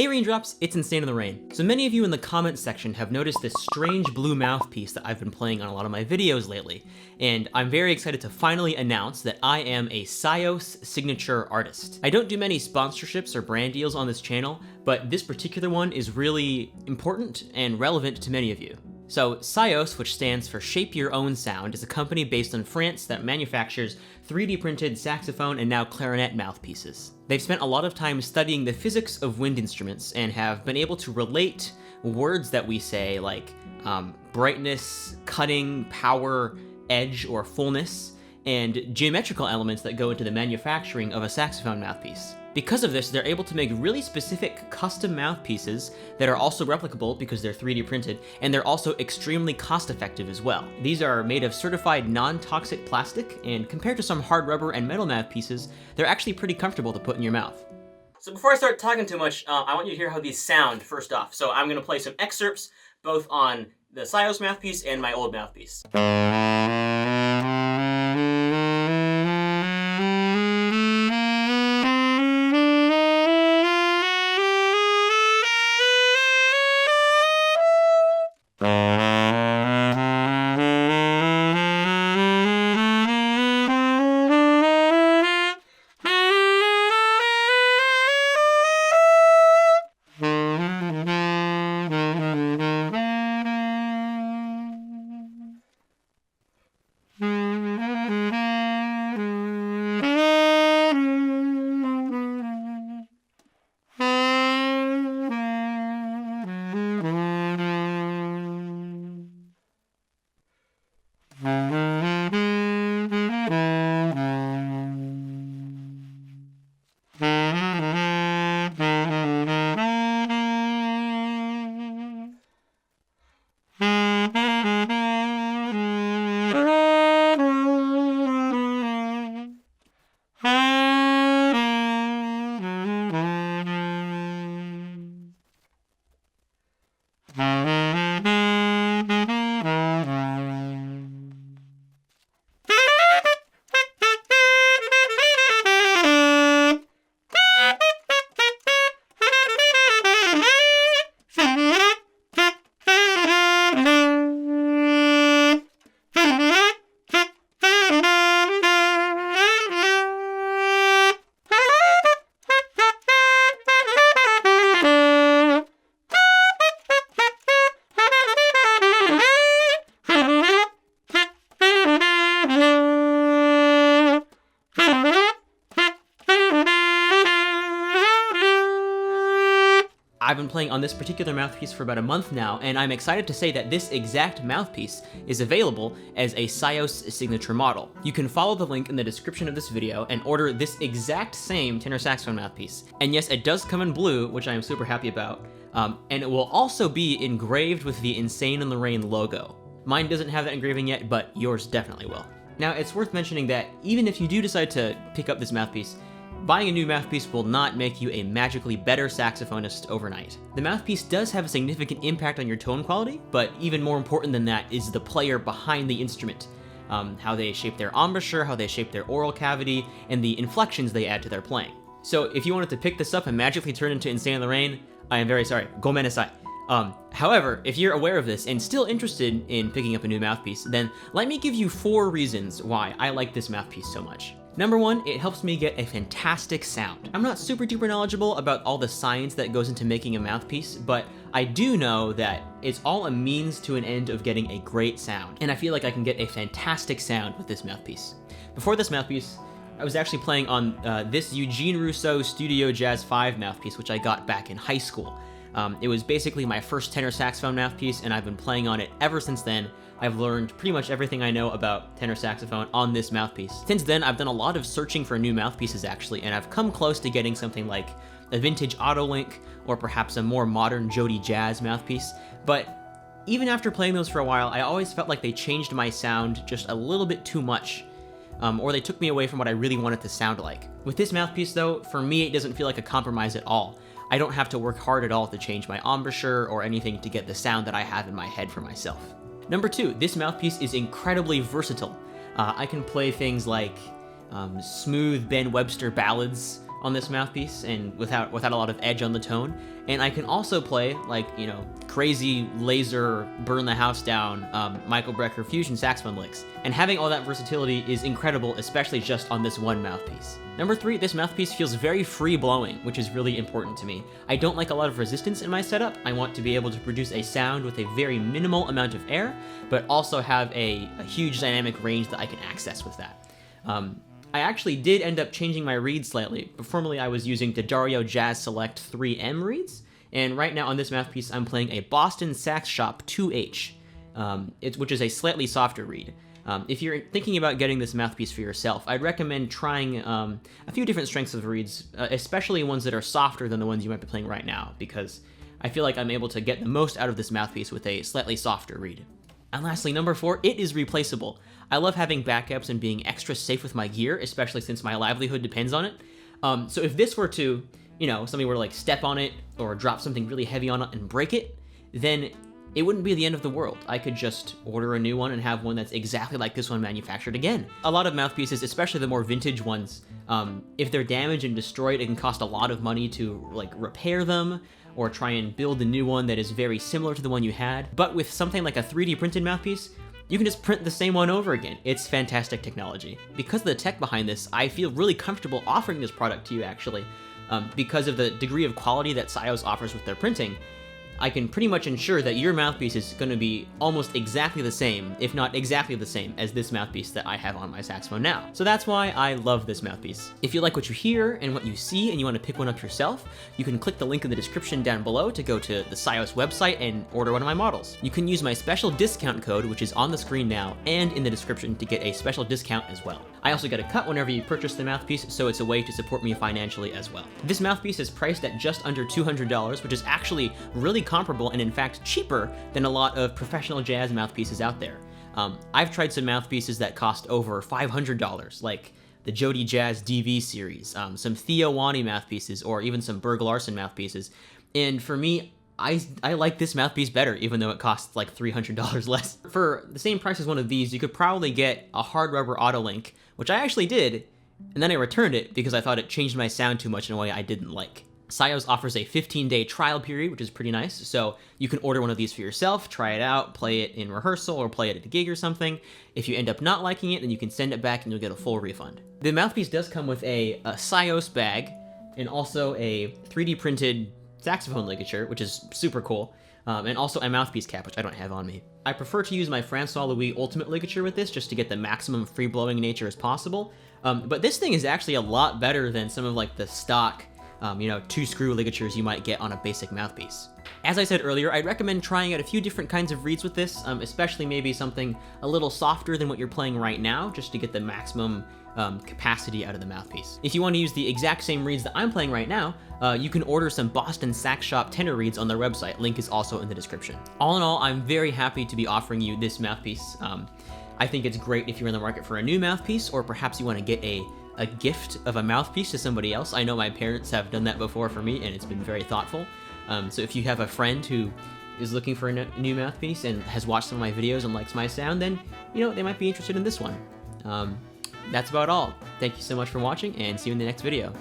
Hey Raindrops, it's Insane in the Rain. So many of you in the comments section have noticed this strange blue mouthpiece that I've been playing on a lot of my videos lately, and I'm very excited to finally announce that I am a SYOS signature artist. I don't do many sponsorships or brand deals on this channel, but this particular one is really important and relevant to many of you. So SYOS, which stands for Shape Your Own Sound, is a company based in France that manufactures 3D printed saxophone and now clarinet mouthpieces. They've spent a lot of time studying the physics of wind instruments and have been able to relate words that we say like brightness, cutting, power, edge, or fullness, and geometrical elements that go into the manufacturing of a saxophone mouthpiece. Because of this, they're able to make really specific custom mouthpieces that are also replicable because they're 3D printed, and they're also extremely cost-effective as well. These are made of certified non-toxic plastic, and compared to some hard rubber and metal mouthpieces, they're actually pretty comfortable to put in your mouth. So before I start talking too much, I want you to hear how these sound first off. So I'm gonna play some excerpts both on the SYOS mouthpiece and my old mouthpiece. I've been playing on this particular mouthpiece for about a month now, and I'm excited to say that this exact mouthpiece is available as a SYOS signature model. You can follow the link in the description of this video and order this exact same tenor saxophone mouthpiece. And yes, it does come in blue, which I am super happy about, and it will also be engraved with the Insane in the Rain logo. Mine doesn't have that engraving yet, but yours definitely will. Now, it's worth mentioning that even if you do decide to pick up this mouthpiece, buying a new mouthpiece will not make you a magically better saxophonist overnight. The mouthpiece does have a significant impact on your tone quality, but even more important than that is the player behind the instrument. How they shape their embouchure, how they shape their oral cavity, and the inflections they add to their playing. So if you wanted to pick this up and magically turn into Insane in the Rain, I am very sorry, gomen nasai. However, if you're aware of this and still interested in picking up a new mouthpiece, then let me give you 4 reasons why I like this mouthpiece so much. Number 1, it helps me get a fantastic sound. I'm not super duper knowledgeable about all the science that goes into making a mouthpiece, but I do know that it's all a means to an end of getting a great sound, and I feel like I can get a fantastic sound with this mouthpiece. Before this mouthpiece, I was actually playing on this Eugene Rousseau Studio Jazz 5 mouthpiece, which I got back in high school. It was basically my first tenor saxophone mouthpiece, and I've been playing on it ever since then. I've learned pretty much everything I know about tenor saxophone on this mouthpiece. Since then, I've done a lot of searching for new mouthpieces actually, and I've come close to getting something like a vintage Autolink or perhaps a more modern Jody Jazz mouthpiece. But even after playing those for a while, I always felt like they changed my sound just a little bit too much. Or they took me away from what I really wanted to sound like. With this mouthpiece though, for me it doesn't feel like a compromise at all. I don't have to work hard at all to change my embouchure or anything to get the sound that I have in my head for myself. Number 2, this mouthpiece is incredibly versatile. I can play things like smooth Ben Webster ballads, on this mouthpiece and without a lot of edge on the tone. And I can also play like, you know, crazy laser burn the house down Michael Brecker fusion saxophone licks. And having all that versatility is incredible, especially just on this one mouthpiece. Number 3, this mouthpiece feels very free blowing, which is really important to me. I don't like a lot of resistance in my setup. I want to be able to produce a sound with a very minimal amount of air, but also have a huge dynamic range that I can access with that. I actually did end up changing my reeds slightly. Formerly I was using D'Addario Jazz Select 3M reeds, and right now on this mouthpiece I'm playing a Boston Sax Shop 2H, which is a slightly softer reed. If you're thinking about getting this mouthpiece for yourself, I'd recommend trying a few different strengths of reeds, especially ones that are softer than the ones you might be playing right now, because I feel like I'm able to get the most out of this mouthpiece with a slightly softer reed. And lastly, number 4, it is replaceable. I love having backups and being extra safe with my gear, especially since my livelihood depends on it. So if this were to, you know, somebody were to like step on it or drop something really heavy on it and break it, then it wouldn't be the end of the world. I could just order a new one and have one that's exactly like this one manufactured again. A lot of mouthpieces, especially the more vintage ones, if they're damaged and destroyed, it can cost a lot of money to like repair them or try and build a new one that is very similar to the one you had. But with something like a 3D printed mouthpiece, you can just print the same one over again. It's fantastic technology. Because of the tech behind this, I feel really comfortable offering this product to you actually. Because of the degree of quality that SYOS offers with their printing, I can pretty much ensure that your mouthpiece is going to be almost exactly the same, if not exactly the same, as this mouthpiece that I have on my saxophone now. So that's why I love this mouthpiece. If you like what you hear and what you see and you want to pick one up yourself, you can click the link in the description down below to go to the SYOS website and order one of my models. You can use my special discount code, which is on the screen now and in the description, to get a special discount as well. I also get a cut whenever you purchase the mouthpiece, so it's a way to support me financially as well. This mouthpiece is priced at just under $200, which is actually really comparable and in fact cheaper than a lot of professional jazz mouthpieces out there. I've tried some mouthpieces that cost over $500, like the Jody Jazz DV series, some Theo Wani mouthpieces, or even some Berg Larson mouthpieces, and for me, I like this mouthpiece better, even though it costs like $300 less. For the same price as one of these, you could probably get a hard rubber Autolink, which I actually did, and then I returned it because I thought it changed my sound too much in a way I didn't like. SYOS offers a 15-day trial period, which is pretty nice, so you can order one of these for yourself, try it out, play it in rehearsal, or play it at a gig or something. If you end up not liking it, then you can send it back and you'll get a full refund. The mouthpiece does come with a SYOS bag, and also a 3D printed saxophone ligature, which is super cool, and also a mouthpiece cap, which I don't have on me. I prefer to use my Francois Louis Ultimate ligature with this, just to get the maximum free-blowing nature as possible, but this thing is actually a lot better than some of like the stock you know, 2-screw ligatures you might get on a basic mouthpiece. As I said earlier, I'd recommend trying out a few different kinds of reeds with this, especially maybe something a little softer than what you're playing right now, just to get the maximum capacity out of the mouthpiece. If you want to use the exact same reeds that I'm playing right now, you can order some Boston Sax Shop tenor reeds on their website. Link is also in the description. All in all, I'm very happy to be offering you this mouthpiece. I think it's great if you're in the market for a new mouthpiece, or perhaps you want to get a gift of a mouthpiece to somebody else. I know my parents have done that before for me, and it's been very thoughtful. So if you have a friend who is looking for a new mouthpiece and has watched some of my videos and likes my sound, then, you know, they might be interested in this one. That's about all. Thank you so much for watching, and see you in the next video.